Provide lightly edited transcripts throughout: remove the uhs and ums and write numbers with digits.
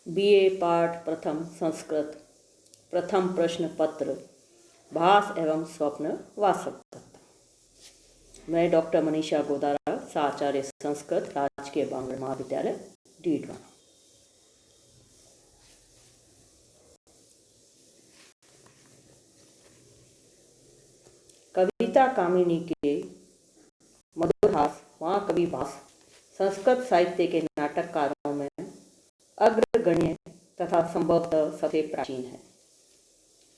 BA पाठ प्रथम संस्कृत प्रथम प्रश्न पत्र भास एवं स्वप्न वासव। मैं डॉक्टर मनीषा गोदारा, आचार्य संस्कृत, राजकीय बांग्ला महाविद्यालय डीडवा। कविता कामिनी के मधुरहास महाकवि भास संस्कृत साहित्य के नाटककारों में अग्रगण्य तथा संभवतः सबसे प्राचीन है।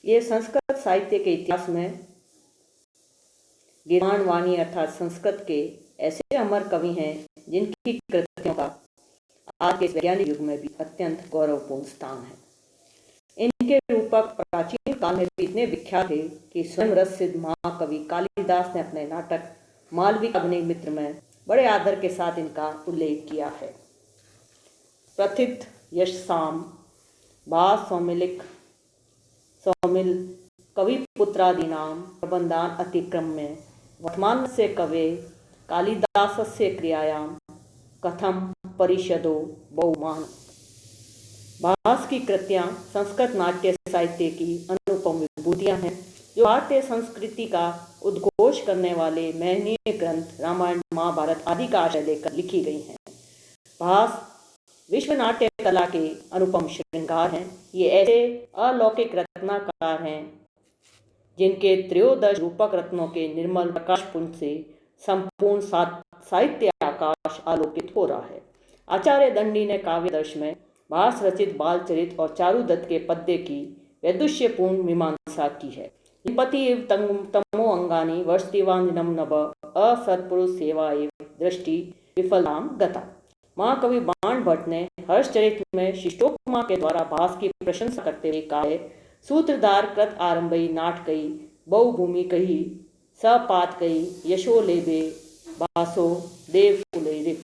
ये संस्कृत साहित्य के इतिहास में गीर्वाण वाणी अर्थात संस्कृत के ऐसे अमर कवि हैं जिनकी कृतियों का आज के वैज्ञानिक युग में भी अत्यंत गौरवपूर्ण स्थान है। इनके रूपक प्राचीन काल में भी इतने विख्यात थे कि स्वयं रससिद्ध महाकवि कालिदास ने अपने नाटक मालविकाग्निमित्र में बड़े आदर के साथ इनका उल्लेख किया है। प्रथित यशसाम भास सौमिल कविपुत्रादीनां प्रबंधान अतिक्रम्य वर्तमानस्य कवे कालिदासस्य क्रियायां कथम परिषदो बहुमान। भास की कृतियां संस्कृत नाट्य साहित्य की अनुपम विभूतियां हैं जो भारतीय संस्कृति का उद्घोष करने वाले महनीय ग्रंथ रामायण महाभारत आदि का आशय लेकर लिखी गई हैं। भास विश्व नाट्य कला के अनुपम श्रृंगार हैं। ये ऐसे अलौकिक रत्नाकार हैं जिनके त्रयोदश रूपक रत्नों के निर्मल प्रकाश पुंज से संपूर्ण साहित्य आकाश आलोकित हो रहा है। आचार्य दंडी ने काव्यदर्श में भास रचित बालचरित और चारुदत्त के पद्य की वैदुष्यपूर्ण मीमांसा की है। पति एव तमो अंगानी वर्षतिवानिनम नभ असत्पुरुष सेवा एव दृष्टि विफलाम गता। महाकवि बाण भट्ट ने हर्षचरित में शिष्टोपमा के द्वारा भास की प्रशंसा करते हुए कहा है, सूत्रधार कृत आरंभई नाटकई बहुभूमि कही सपात कही यशो लेबे भासो देव कुलेरिप।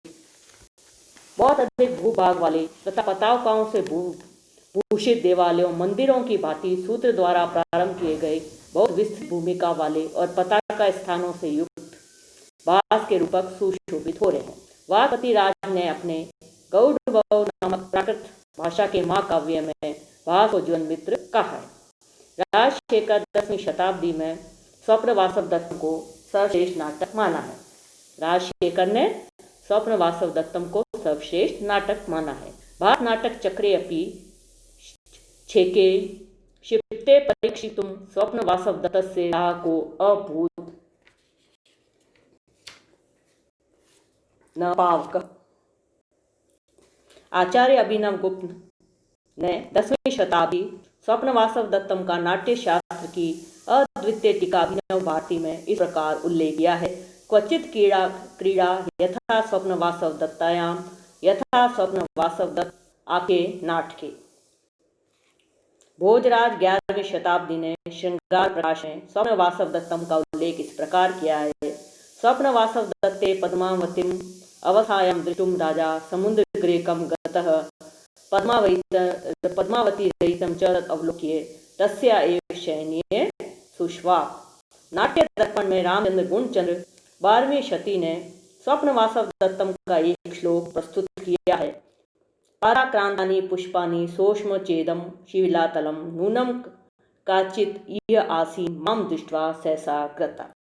बहुत अधिक भूभाग वाले तथा पताकाओं से भूषित देवालयों मंदिरों की भांति सूत्र द्वारा प्रारंभ किए गए बहुत विस्तृत भूमिका वाले और पताका स्थानों से युक्त भास के रूपक सुशोभित हो रहे हैं। वाकपति राज ने अपने गौड़ नामक प्राकृत भाषा के महाकाव्य में भास को जीवन मित्र कहा है। राजशेखर 10वीं शताब्दी में स्वप्न वासव दत्त को सर्वश्रेष्ठ नाटक माना है। राजशेखर ने स्वप्न वासव दत्तम को सर्वश्रेष्ठ नाटक माना है। भास नाटक चक्रे अपि छेके क्षिप्ते परीक्षितुम स्वप्न वासव दत्त से को अभूत न पावक। आचार्य अभिनव गुप्त ने 10वीं शताब्दी स्वप्न वासव दत्तम का नाट्य शास्त्र की अद्वितीय टीका अभिनव भारती में इस प्रकार उल्लेख किया है। क्वचित क्रीड़ा यथा स्वप्न वासव दत्तायाम यथा स्वप्न वासव दत्त आके नाटके। भोजराज 11वीं शताब्दी ने श्रृंगार प्रकाश में स्वप्न वासव दत्तम का उल्लेख इस प्रकार किया है। स्वप्न वासव दत्ते पद्मावतीम अवसायं दृष्टुम राजा समुद्रग्रेकं गतः पद्मावती रहितं च तत् अवलोक्य तस्या एव शयनीय सुष्वा। नाट्य दर्पण में रामचंद्र गुणचंद्र 12वीं शती ने स्वप्न वासव दत्तम का एक श्लोक प्रस्तुत किया है। पाराक्रांतानि पुष्पानि सोष्म चेदम शिलातलम नूनम काचित इह आसी माम दृष्ट्वा सहसा कृता।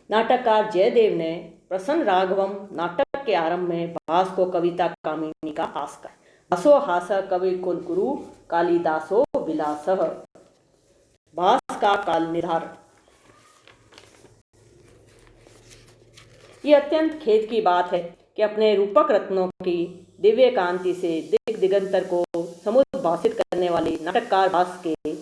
नाटककार जयदेव ने प्रसन्न राघवम नाटक के आरंभ में भास को कविता कामिनी का हास कर भासो हास कवि कुलगुरु कालिदासो विलासः। भास का काल निर्धारण। ये अत्यंत खेद की बात है कि अपने रूपक रत्नों की दिव्य कांति से दिग दिगंतर को समुद्भासित करने वाले नाटककार भास के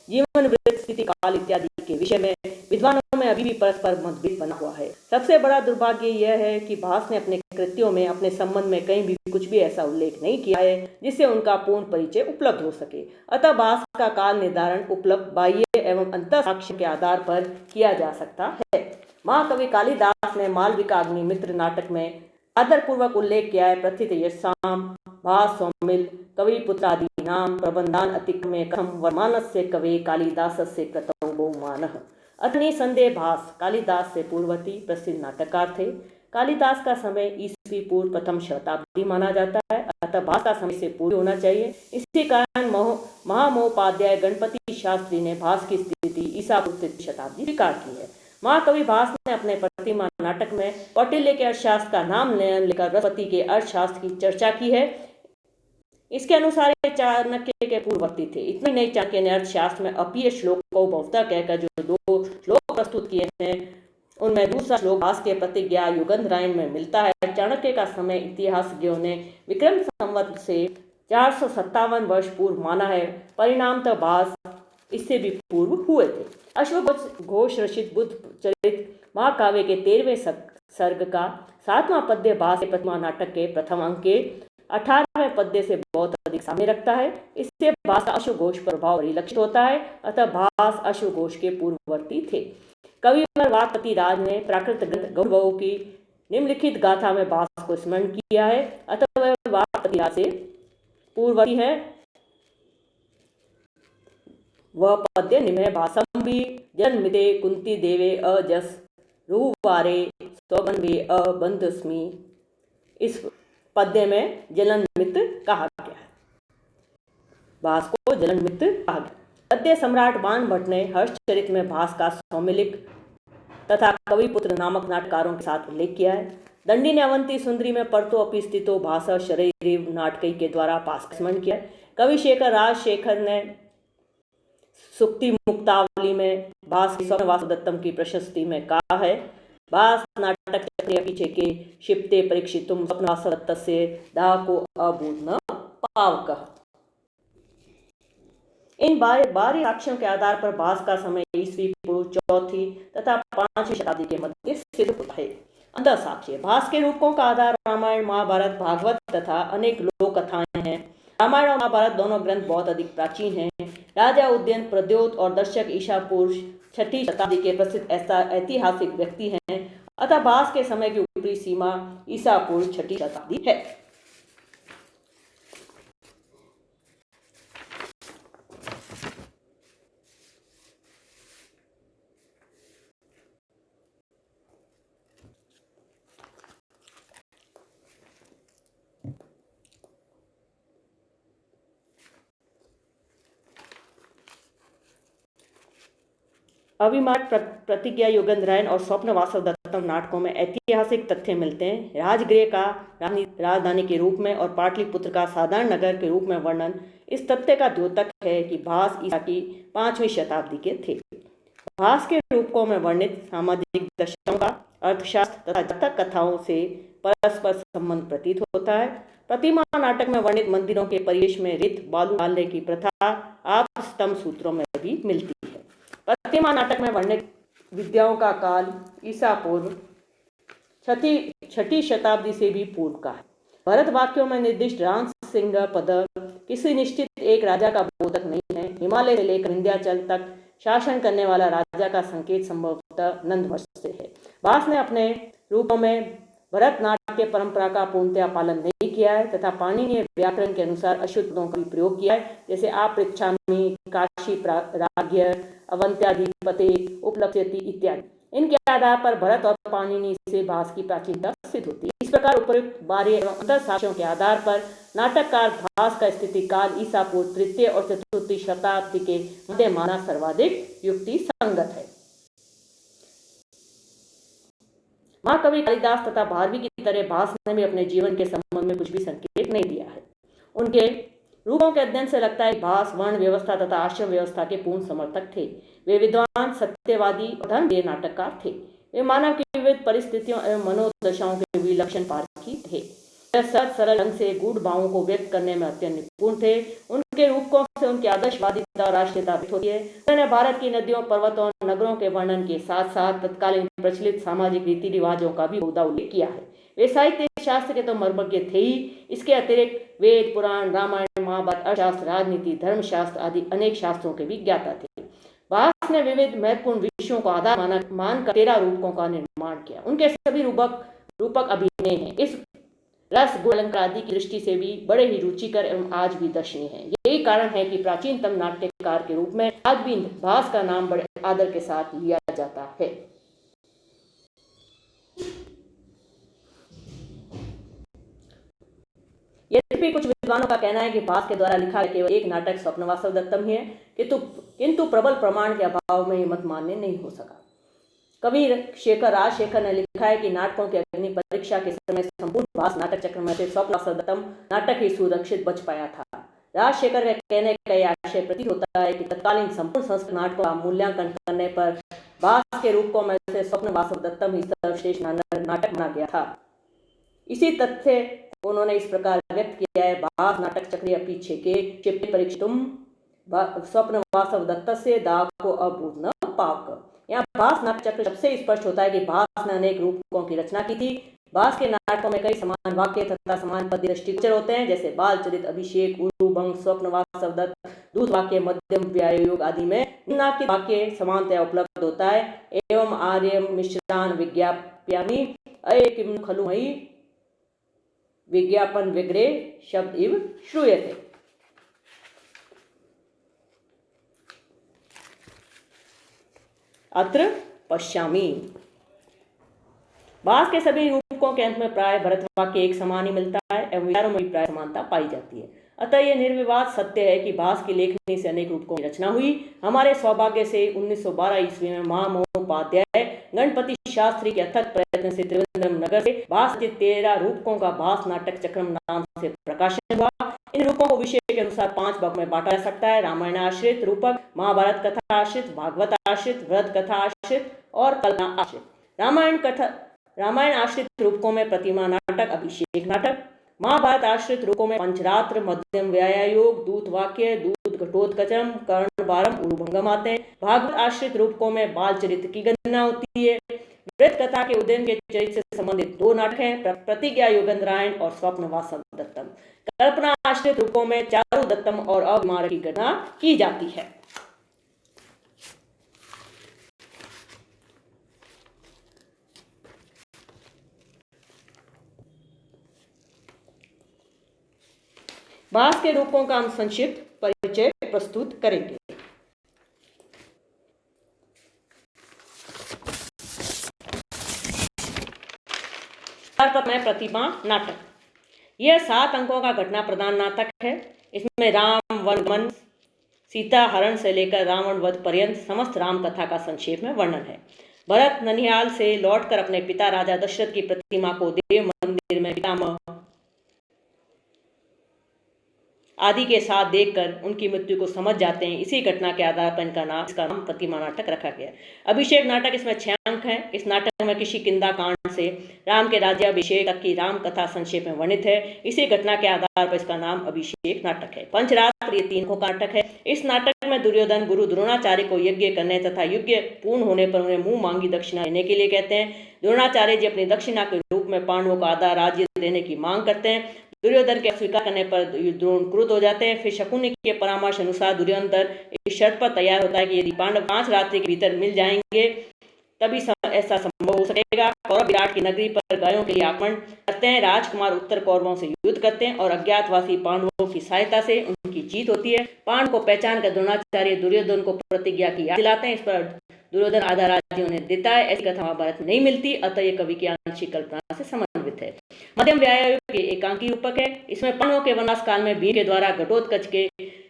जीवन वृत्त स्थिति काल इत्यादि के विषय में विद्वानों में अभी भी परस्पर मतभेद बना हुआ है। सबसे बड़ा दुर्भाग्य यह है कि भास ने अपने कृतियों में अपने संबंध में कहीं भी कुछ भी ऐसा उल्लेख नहीं किया है जिससे उनका पूर्ण परिचय उपलब्ध हो सके। अतः भास का काल निर्धारण उपलब्ध बाह्य एवं अंतः साक्ष्य के आधार पर किया जा सकता है। महाकवि कालिदास ने मालविकाग्निमित्र नाटक में आदरपूर्वक उल्लेख किया है। प्रथित यशसाम भास सौमिल कविपुत्रादीनां प्रबंधान अतिक्रम्य कथम वर्तमानस्य कवे कालिदासस्य कृतौ बहुमानः। अतः संदेह भास कालिदास से पूर्ववर्ती प्रसिद्ध नाटककार थे। कालिदास का समय ईस्वी पूर्व प्रथम शताब्दी माना जाता है, अतः भास का समय से पूर्व होना चाहिए। इसी कारण महामहोपाध्याय गणपति शास्त्री ने भास की स्थिति ईसा पूर्व तृतीय शताब्दी स्वीकार की है। महाकवि भास ने अपने प्रतिमा नाटक में कौटिल्य के अर्थशास्त्र का नाम लेकर बृहस्पति के अर्थशास्त्र की चर्चा की है। इसके अनुसार चाणक्य के पूर्ववर्ती थे। इतने नहीं, चाणक्य ने अर्थशास्त्र में अपीय श्लोक को बहुता कहकर जो 2 श्लोक प्रस्तुत किए हैं, उनमें दूसरा श्लोक भास के प्रतिज्ञा युगंधरायण में मिलता है। चाणक्य का समय इतिहासज्ञों ने विक्रम संवत से 457 वर्ष पूर्व माना है। परिणामतः भास इससे भी पूर्व हुए थे। अश्वघोष रचित बुद्ध चरित महाकाव्य के 13वें सर्ग का 7वां पद्य भास के प्रतिमा नाटक के प्रथम अंक के 18वें पद्य से बहुत अधिक साम्य रखता है। इससे भास का अश्वघोष प्रभाव परिलक्षित होता है, अतः भास अश्वघोष के पूर्ववर्ती थे। कविवर वाक्पति राज ने प्राकृत ग्रंथ गौरवों की निम्नलिखित गाथा में भास को स्मरण किया है, अतः वह वाक्पति राज से पूर्ववर्ती है। वह पद्य निम्न भासंबी जन्मिते कुंती देवे अजस रुवारे सौगन्वे अबंधस्मी। इस पद्य में जलनमित कहा गया है। भास को जलनमित कहा गया। पद्य सम्राट बाण भट्ट ने हर्षचरित में भास का सौमिलिक तथा कविपुत्र नामक नाटकारों के साथ उल्लेख किया है। दंडी ने अवंती सुंदरी में परतो अपि स्थितो भास शरीर नाटकई के द्वारा भास का स्मरण किया है। कवि शेखर राजशेखर ने सुक्ति मुक्तावली में भास की स्वप्न वासुदत्तम की प्रशस्ति में कहा है, भास नाटक चक्रिय पीछे के क्षिप्ते परीक्षितुम स्वप्न वासुदत्तस्य दाको अभूत न पावकः। इन बाहरी साक्ष्यों के आधार पर भास का समय ईस्वी पूर्व 4वीं तथा 5वीं शताब्दी के मध्य सिद्ध होता है। अंतः साक्ष्य भास के रूपों का आधार रामायण, महाभारत, भागवत तथा अनेक लोक कथाएं हैं। रामायण और महाभारत दोनों ग्रंथ बहुत अधिक प्राचीन हैं। राजा उदयन, प्रद्योत और दर्शक ईसा पूर्व 6वीं शताब्दी के प्रसिद्ध ऐतिहासिक व्यक्ति हैं, अतः भास के समय की ऊपरी सीमा ईसा पूर्व 6वीं शताब्दी है। अभिमाट, प्रतिज्ञा युगंधरायण और स्वप्न वासुदत्तम नाटकों में ऐतिहासिक तथ्य मिलते हैं। राजगृह का राजधानी के रूप में और पाटलिपुत्र का साधारण नगर के रूप में वर्णन इस तथ्य का द्योतक है कि भास ईसा की 5वीं शताब्दी के थे। भास के रूपों में वर्णित सामाजिक दशाओं का अर्थशास्त्र तथा जातक कथाओं से परस्पर संबंध प्रतीत होता है। प्रतिमा नाटक में वर्णित मंदिरों के परिवेश में रित बालू डालने की प्रथा आप स्तंभ सूत्रों में भी मिलती है। प्रतिमा नाटक में वर्णित विद्याओं का काल ईसा पूर्व 6वीं शताब्दी से भी पूर्व का है। भरत वाक्यों में निर्दिष्ट राम सिंह पद किसी निश्चित एक राजा का बोधक नहीं है। हिमालय से लेकर विंध्याचल तक शासन करने वाला राजा का संकेत संभवतः नंदवंश से है। भास ने अपने रूपों में भरतनाट्य परंपरा का पूर्णतया पालन नहीं किया है तथा पाणिनीय व्याकरण के अनुसार अशुद्ध पदों का भी प्रयोग किया है, जैसे आपृच्छामि, काशी राज्य, अवंत्याधिपते, उपलक्ष्यति इत्यादि। इनके आधार पर भरत और पाणिनि से भास की प्राचीनता सिद्ध होती है। इस प्रकार उपयुक्त बाह्य एवं अंतर साक्ष्यों के आधार पर नाटककार भास का स्थिति काल ईसा पूर्व 3य और 4वीं शताब्दी के मध्य माना सर्वाधिक युक्ति संगत है। महाकवि कालिदास तथा भारवी की तरह भास ने भी अपने जीवन के संबंध में कुछ भी संकेत नहीं दिया है। उनके रूपों के अध्ययन से लगता है कि भास वर्ण व्यवस्था तथा आश्रम व्यवस्था के पूर्ण समर्थक थे। वे विद्वान, सत्यवादी और धर्मप्रिय नाटककार थे। वे मानव की विविध परिस्थितियों एवं मनोदशाओं के विलक्षण पारखी थे। वे सरल ढंग से गूढ़ भावों को व्यक्त करने में अत्यंत निपुण थे। उनके रूपों से उनकी आदर्शवादिता और राष्ट्रीयता व्यक्त होती है। उन्होंने भारत की नदियों, पर्वतों और नगरों के वर्णन के साथ साथ तत्कालीन प्रचलित सामाजिक रीति रिवाजों का भी बहुधा उल्लेख किया है। वे साहित्य शास्त्र के तो मर्मज्ञ थे ही, इसके अतिरिक्त वेद, पुराण, रामायण, महाभारत, अर्थशास्त्र, राजनीति, धर्मशास्त्र आदि अनेक शास्त्रों के भी ज्ञाता थे। भास ने विविध महत्वपूर्ण विषयों को आधार मानकर 13 रूपकों का निर्माण किया। उनके सभी रूपक अभिनय हैं। इस रस, गुण, अलंकार आदि की दृष्टि से भी बड़े ही रुचिकर एवं आज भी दर्शनीय है। यही कारण है कि प्राचीनतम नाट्यकार के रूप में आज भी भास का नाम बड़े आदर के साथ लिया जाता है। यद्यपि कुछ विद्वानों का कहना है कि भास के द्वारा लिखा केवल एक नाटक स्वप्न वासवदत्तम ही है, किंतु प्रबल प्रमाण के अभाव में यह मत मान्य नहीं हो सका। कवि राजशेखर ने लिखा है कि नाटकों की अग्नि परीक्षा के समय संपूर्ण भास नाटक चक्र में से स्वप्न वासवदत्तम नाटक ही सुरक्षित बच पाया था। राजशेखर के कहने का यह आशय प्रतीत होता है कि तत्कालीन संपूर्ण संस्कृत नाटकों का मूल्यांकन करने पर भास के रूपकों में से स्वप्न वासवदत्तम ही सर्वश्रेष्ठ नाटक माना गया था। इसी तथ्य को उन्होंने इस प्रकार व्यक्त किया है, भास नाटक चक्रीय पीछे के क्षिप्त परीक्षितुम स्वप्न वासवदत्त से दाव को अभूत न पाक। यहाँ भास नाटक चक्र सबसे स्पष्ट होता है कि भास ने अनेक रूपकों की रचना की थी। भास के नाटकों में कई समान वाक्य तथा समान पद्य दृष्टिगोचर होते हैं, जैसे बाल चरित, अभिषेक, उरु, भंग, स्वप्न वासवदत्त, दूत वाक्य, मध्यम व्यायोग आदि में निम्नांकित वाक्य समानतया उपलब्ध होता है। एवं आर्य मिश्रान विज्ञाप्यामि अये किम खलु मयि विज्ञापन विग्रे शब्द इव श्रूयते। अत्र पश्यामि। भास के सभी रूपकों के अंत में प्राय भरत वाक्य एक समान ही मिलता है एवं विचारों में भी प्राय समानता पाई जाती है। अतः यह निर्विवाद सत्य है कि भास की लेखनी से अनेक रूपकों की रचना हुई। हमारे सौभाग्य से 1912 ईस्वी में महामहोपाध्याय गणपति शास्त्री के अथक प्रयत्न से त्रिवेंद्रम नगर से भास के 13 रूपकों का भास नाटक चक्रम नाम से प्रकाशन हुआ। इन रूपों को विषय के अनुसार 5 भाग में बांटा जा सकता है: रामायण आश्रित रूपक, महाभारत कथा आश्रित, भागवत आश्रित, व्रत कथा आश्रित और कल्पना आश्रित। रामायण आश्रित रूपकों में प्रतिमा नाटक, अभिषेक नाटक। महाभारत आश्रित रूपों में पंचरात्र, मध्यम व्यायोग, दूत वाक्य, दूत घटोत्कचम, कर्ण बारम, उरुभंगम आते हैं। भागवत आश्रित रूपकों में बाल चरित्र की गणना होती है। वृत्त कथा के उदयन के चरित्र से संबंधित 2 नाटक हैं, प्रतिज्ञा योगेंद्रायण और स्वप्न वासवदत्तम। कल्पना आश्रित रूपों में चारुदत्तम और अविमार की गणना की जाती है। भास के रूपों का हम संक्षिप्त परिचय प्रस्तुत करेंगे। प्रतिमा नाटक। यह 7 अंकों का घटना प्रधान नाटक है। इसमें राम वन गमन, सीता हरण से लेकर रावण वध पर्यंत समस्त राम कथा का संक्षेप में वर्णन है। भरत ननिहाल से लौटकर अपने पिता राजा दशरथ की प्रतिमा को देव मंदिर में पितामह आदि के साथ देखकर उनकी मृत्यु को समझ जाते हैं। इसी घटना के आधार पर इसका नाम प्रतिमा नाटक रखा गया। अभिषेक नाटक, इसमें 6 अंक हैं। इस नाटक में किष्किंधा कांड से राम के राज्याभिषेक तक की राम कथा संक्षेप में वर्णित है। इसी घटना के आधार पर इसका नाम अभिषेक नाटक है। पंचरात्र, ये 3 अंकों का नाटक है। इस नाटक में दुर्योधन गुरु द्रोणाचार्य को यज्ञ करने तथा यज्ञ पूर्ण होने पर उन्हें मुंह मांगी दक्षिणा देने के लिए कहते हैं। द्रोणाचार्य जी अपनी दक्षिणा के रूप में पांडवों को आधा राज्य देने की मांग करते हैं। दुर्योधन के अस्वीकार करने पर द्रोण क्रुद्ध हो जाते हैं। फिर शकुनि के परामर्श अनुसार दुर्योधन इस शर्त पर तैयार होता है कि यदि पांडव 5 रात्रि के भीतर मिल जाएंगे तभी ऐसा संभव हो सकेगा। कौरव विराट की नगरी पर गायों के लिए आक्रमण करते हैं। राजकुमार उत्तर कौरवों से युद्ध करते हैं और अज्ञातवासी पांडवों की सहायता से उनकी जीत होती है। पांडव को पहचान कर द्रोणाचार्य दुर्योधन को प्रतिज्ञा की याद दिलाते हैं। इस पर दुर्योधन आधा राज्य उन्हें देता है। ऐसी कथा महाभारत में नहीं मिलती, अतः यह कवि की आंशिक कल्पना से समन्वित है। मध्यम व्यायोग के एकांकी रूपक है। इसमें पांडवों के वनवास काल में भीम के द्वारा घटोत्कच के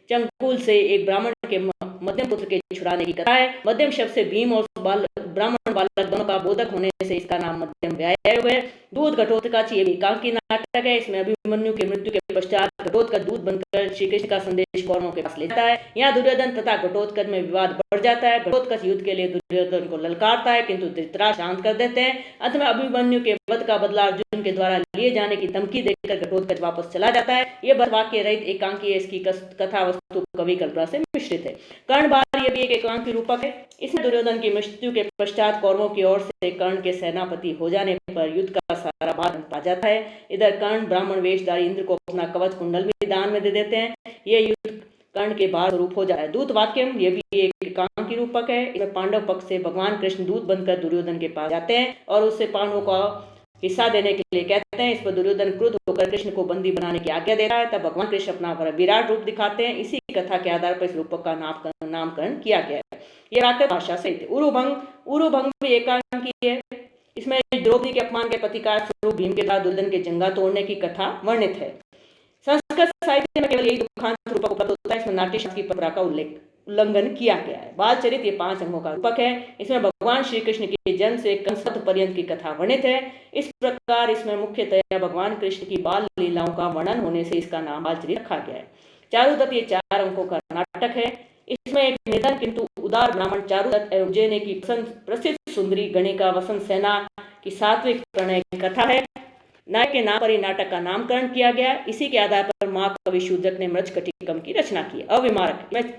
चंकुल से एक ब्राह्मण के मध्यम पुत्र के छुड़ाने की कथा है। मध्यम शब्द से भीम और ब्राह्मण बालक दोनों का बोधक होने से इसका नाम मध्यम व्यायोग है। दूत घटोत्कच, ये एकांकी नाटक है। इसमें अभिमन्यु की मृत्यु के पश्चात घटोत्कच दूत बनकर श्री कृष्ण का संदेश कौरवों के पास ले जाता है। यहाँ दुर्योधन तथा घटोत्कच में विवाद बढ़ जाता है। घटोत्कच युद्ध के लिए दुर्योधन को ललकारता है, किंतु धृतराष्ट्र शांत कर देते हैं। अंत में अभिमन्यु के वध का बदला अर्जुन के द्वारा लिए जाने की धमकी देकर घटोत्कच वापस चला जाता है। यह वाक्य रहित एकांकी है। इसकी कथा वस्तु कवि कल्पना से मिश्रित है। कर्ण बार, यह भी एक एकांकी रूपक है। इसमें दुर्योधन की मृत्यु के पश्चात कौरवों की ओर से कर्ण के सेनापति हो जाने पर युद्ध का सारा भार पा जाता है। इधर कर्ण ब्राह्मण वेशधारी इंद्र को अपना कवच कुंडल भी दान में दे देते हैं। यह युद्ध कर्ण के भार स्वरूप हो जाता है। दूत वाक्यम, यह भी एक एकांकी रूपक है। इसमें पांडव पक्ष से भगवान कृष्ण दूत बनकर दुर्योधन के पास जाते हैं और उससे पांडवों को हिस्सा देने के लिए कहते हैं। इस पर दुर्योधन क्रुद्ध होकर कृष्ण को बंदी बनाने की आज्ञा देता है। तब भगवान कृष्ण अपना विराट रूप दिखाते हैं। इसी कथा के आधार पर इस रूपक का नामकरण किया गया है। ये प्राकृत भाषा से थे। उरुभंग भी एकांकी है। इसमें द्रौपदी के अपमान के प्रतिकार स्वरूप भीम के द्वारा दुर्योधन के जंगा तोड़ने की कथा वर्णित है। संस्कृत साहित्य में केवल यही दुखांत रूपक उपलब्ध होता है। इसमें नाट्य शास्त्र की परंपरा का उल्लंघन किया गया है। बाल चरित ये 5 अंगों का रूपक है। इसमें भगवान श्री कृष्ण के जन्म से कंसवध पर्यंत की कथा वर्णित है। इस प्रकार इसमें मुख्यतया भगवान कृष्ण की बाल लीलाओं का वर्णन होने से इसका नाम बाल चरित रखा गया है। चारुदत्त ये 4 अंकों का नाटक है। इसमें एक निधन किंतु उदार ब्राह्मण चारुदत्त एवं उज्जैनी की प्रसिद्ध सुंदरी गणिका वसंत सेना की सात्विक प्रणय कथा है। नायक के नाम पर ही नाटक का नामकरण किया गया। इसी के आधार पर महाकवि शूद्रक ने मृच्छकटिकम की रचना की। अविमारक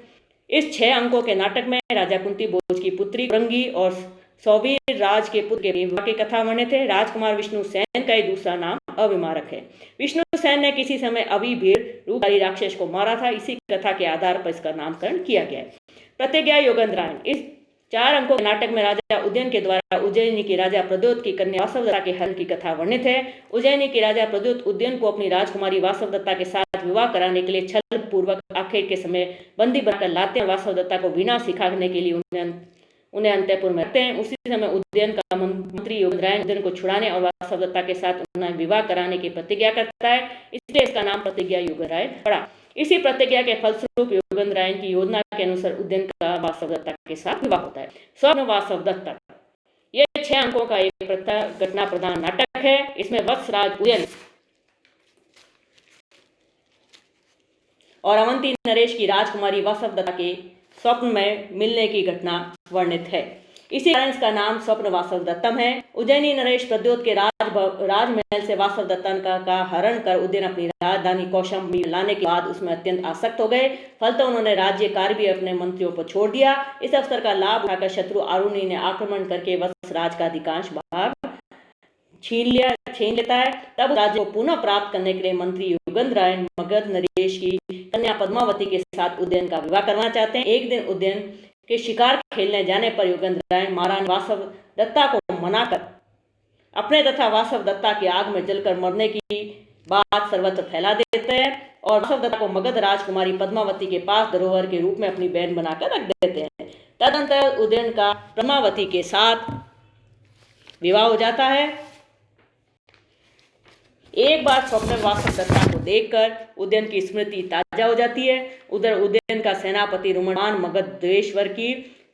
इस 6 अंकों के नाटक में राजा कुंती भोज की पुत्री रंगी और सौवीर राज के पुत्र के विवाह की कथा वर्णित है। राजकुमार विष्णु सेन का ही दूसरा नाम अविमारक है। विष्णु सेन ने किसी समय अविभीर रूपधारी राक्षस को मारा था। इसी कथा के आधार पर इसका नामकरण किया गया है। प्रतिज्ञा योगेंद्रायण इस 4 अंकों के नाटक में राजा उदयन के द्वारा उज्जैनी की राजा प्रद्योत की कन्या वासवदत्ता के हरण की कथा वर्णित है। उज्जैनी की राजा प्रद्योत उदयन को अपनी राजकुमारी वासवदत्ता के साथ विवाह कराने के लिए छल पूर्वक आखिर के समय बंदी बनाकर लाते हैं। वासवदत्ता को वीणा सिखाने के लिए उन्हें अंतःपुर में रखते हैं। उसी समय उदयन का मंत्री योगेंद्रायण उदयन को छुड़ाने और वासवदत्ता के साथ उन्हें विवाह कराने की प्रतिज्ञा करता है। इसलिए इसका नाम प्रतिज्ञा योगेंद्रायण पड़ा। इसी प्रतिज्ञा के फलस्वरूप योगेंद्रायण की योजना के अनुसार उदयन का वासवदत्ता के साथ विवाह होता है। स्वप्न वासवदत्ता ये 6 अंकों का एक घटना प्रधान नाटक है। इसमें वत्सराज उदयन और अवंती नरेश की राजकुमारी वासवदत्ता के स्वप्न में मिलने की घटना वर्णित है। इसी कारण इसका नाम स्वप्न वासवदत्तम है। उज्जैनी नरेश प्रद्योत के राजमहल से वासवदत्ता का हरण कर उदयन अपनी राजधानी कौशाम्बी लाने के बाद उसमें अत्यंत आसक्त हो गए। फलतः उन्होंने राज्य कार्य भी अपने मंत्रियों पर छोड़ दिया। इस अवसर का लाभ उठाकर शत्रु आरुणि ने आक्रमण करके वत्सराज का अधिकांश भाग छीन लेता है। तब राज्य को पुनः प्राप्त करने के लिए मंत्री योगेंद्रायण मगध नरेश की कन्या पद्मावती के साथ उदयन का विवाह करना चाहते हैं। एक दिन उदयन के शिकार खेलने जाने पर योगेंद्रायण महारानी वासवदत्ता को मनाकर अपने तथा वासवदत्ता की आग में जलकर मरने की बात सर्वत्र फैला देते हैं और वासवदत्ता को मगध राजकुमारी पद्मावती के पास धरोहर के रूप में अपनी बहन बनाकर रख देते हैं। तदनंतर उदयन का पद्मावती के साथ विवाह हो जाता है। एक बार स्वप्न में वासवदत्ता को देखकर उदयन की स्मृति ताजा हो जाती है। उधर उदयन का सेनापति रुममान मगध देवेश्वर की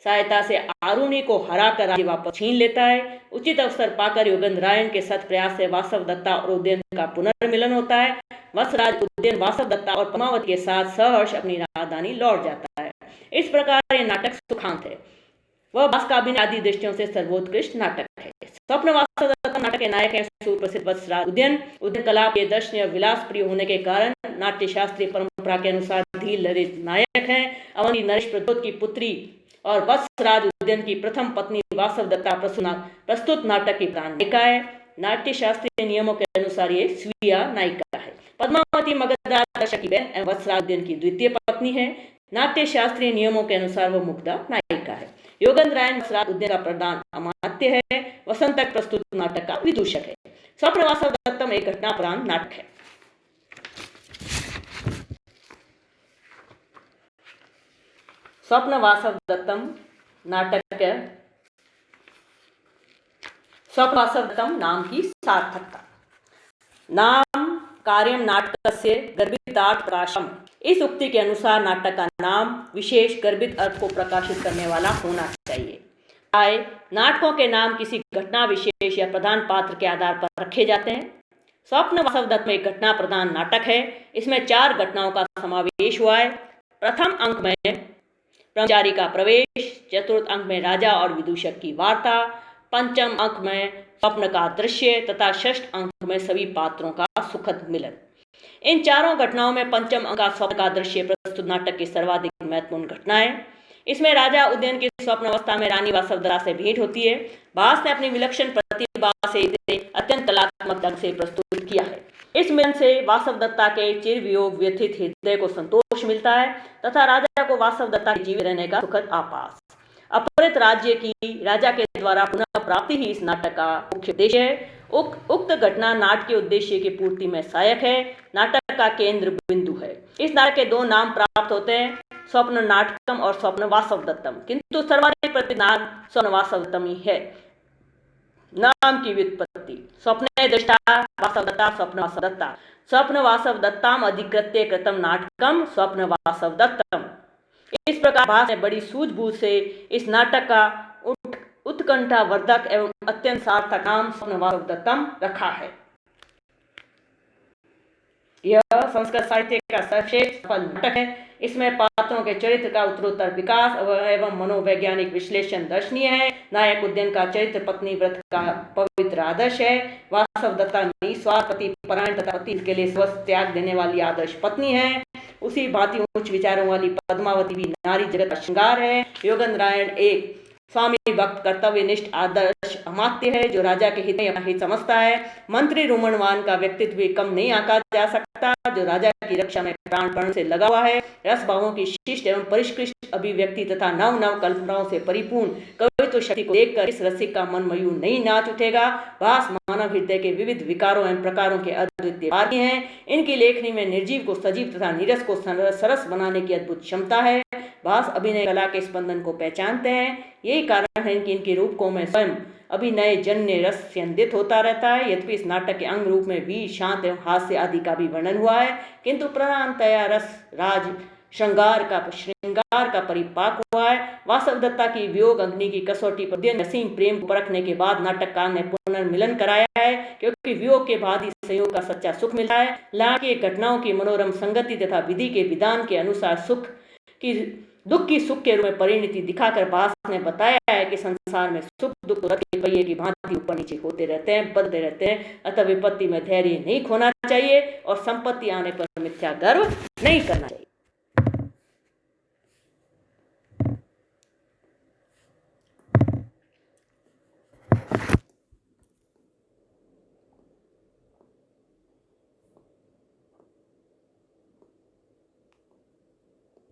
सहायता से आरुणि को हराकर राज्य वापस छीन लेता है। उचित अवसर पाकर योगेंद्रायण के सत प्रयास से वासवदत्ता और उदयन का पुनर्मिलन होता है। वत्सराज उदयन वासवदत्ता और पद्मावती के साथ सहर्ष अपनी राजधानी लौट जाता है। इस प्रकार यह नाटक सुखांत है। वह भास्काभिनय आदि दृष्टियों से सर्वोत्कृष्ट नाटक है। स्वप्न वासवदत्ता नाटक के नायक हैं सुप्रसिद्ध वत्सराज उदयन। उदयन कला के दर्शनीय विलास प्रिय होने के कारण नाट्य शास्त्रीय परंपरा के अनुसार धीर ललित नायक हैं। अवंती नरेश प्रद्योत की पुत्री और वत्सराज उदयन की प्रथम पत्नी वासवदत्ता प्रस्तुत नाटक की प्रधान नायिका है। नाट्य शास्त्रीय नियमों के अनुसार ये स्वीया नायिका है। पद्मावती मगध राजा की बहन एवं वत्सराज उदयन की द्वितीय पत्नी है। नाट्य शास्त्रीय नियमों के अनुसार वह मुग्धा नायिका है। योगेंद्रायण वत्सराज उदयन का प्रधान अमात्य है। वसंत तक प्रस्तुत नाटक का विदूषक है। स्वप्न वासवदत्तम एक घटना प्रधान नाटक है। स्वप्न वासवदत्तम नाटक स्वप्न वासवदत्तम नाम की सार्थकता। नाम कार्यम नाटकस्य गर्भितार्थ प्रकाशम। इस उक्ति के अनुसार नाटक का नाम विशेष गर्भित अर्थ को प्रकाशित करने वाला होना चाहिए। नाटकों के नाम किसी घटना विशेष या प्रधान पात्र के आधार पर रखे जाते हैं। स्वप्न वासवदत्तम एक घटना प्रधान नाटक है। इसमें 4 घटनाओं का समावेश हुआ है। प्रथम अंक में ब्रह्मचारी का प्रवेश, चतुर्थ अंक में राजा और विदूषक की वार्ता, पंचम अंक में स्वप्न का दृश्य तथा षष्ठ अंक में सभी पात्रों का सुखद मिलन। इन चारों घटनाओं में पंचम अंक का स्वप्न का दृश्य प्रस्तुत नाटक की सर्वाधिक महत्वपूर्ण घटना है। इसमें राजा उदयन की स्वप्न अवस्था में रानी वासवदत्ता से भेंट होती है। भास ने अपनी विलक्षण प्रतिभा से इसे अत्यंत कलात्मक ढंग से प्रस्तुत किया है। इस मिलन से वासवदत्ता के चिर वियोग व्यथित हृदय को संतोष मिलता है तथा राजा को वासवदत्ता के जीवित रहने का सुखद आभास। अपहृत राज्य की राजा के द्वारा पुनः प्राप्ति ही इस नाटक का मुख्य उद्देश्य है। उक्त घटना नाटक के उद्देश्य की पूर्ति में सहायक है, नाटक का केंद्र बिंदु है। इस नाटक के दो नाम प्राप्त होते हैं, स्वप्न नाटकम और स्वप्न वासवदत्तम, किंतु सर्वाधिक प्रसिद्ध नाम स्वप्न वासवदत्तम ही है। नाम की व्युत्पत्ति, स्वप्ने दृष्टा वासवदत्ता स्वप्न वासवदत्ता, स्वप्न वासवदत्ताम अधिकृत्य कृतम नाटकम स्वप्न वासवदत्तम। इस प्रकार भास ने बड़ी सूझबूझ से इस नाटक का उत्कंठावर्धक एवं अत्यंत सार्थक नाम स्वप्न वासवदत्तम रखा है। यह संस्कृत साहित्य का सर्वश्रेष्ठ सफल नाटक है। इसमें पात्रों के चरित्र का उत्तरोत्तर विकास एवं मनोवैज्ञानिक विश्लेषण दर्शनीय है। नायक उद्यन का चरित्र पत्नी व्रत का पवित्र आदर्श है। वासवदत्ता निस्वार्थ पति परायण तथा पति के लिए स्वस्थ त्याग देने वाली आदर्श पत्नी है। उसी भांति उच्च विचारों वाली पद्मावती भी नारी जगत का श्रृंगार है। योगेंद्रायण एक स्वामी भक्त कर्तव्यनिष्ठ आदर्श अमात्य है, जो राजा के हित में अपना हित समझता है। मंत्री रुमणवान का व्यक्तित्व भी कम नहीं आंका जा सकता, जो राजा की रक्षा में प्राणपण से लगा हुआ है। रस भावों की शिष्ट एवं परिष्कृत अभिव्यक्ति तथा नव नव कल्पनाओं से परिपूर्ण कवित्व शक्ति को देखकर इस रसिक का मन मयूर नहीं नाच उठेगा। भास मानव हृदय के विविध विकारों एवं प्रकारों के अद्वितीय पारखी हैं। इनकी लेखनी में निर्जीव को सजीव तथा नीरस को सरस बनाने की अद्भुत क्षमता है। भास अभिनय कला के स्पंदन को पहचानते हैं। यही कारण है कि इनके रूपकों में स्वयं अभिनय जन्य रस स्यंदित होता रहता है। यद्यपि इस नाटक के अंग रूप में वीर, शांत एवं हास्य आदि का भी वर्णन हुआ है, किंतु प्रधानतया रस राज श्रृंगार का परिपाक हुआ है। वासवदत्ता की वियोग अग्नि की कसौटी पर नसीम प्रेम को परखने के बाद नाटककार ने पुनर्मिलन कराया है, क्योंकि वियोग के बाद ही संयोग का सच्चा सुख मिलता है। लाके घटनाओं की मनोरम संगति तथा विधि के विधान के अनुसार दुख की सुख के रूप में परिणति दिखाकर भास ने बताया है कि संसार में सुख दुख रथ के पहिए की भांति ऊपर नीचे होते रहते हैं, बदलते रहते हैं। अतः विपत्ति में धैर्य नहीं खोना चाहिए और संपत्ति आने पर मिथ्या गर्व नहीं करना चाहिए।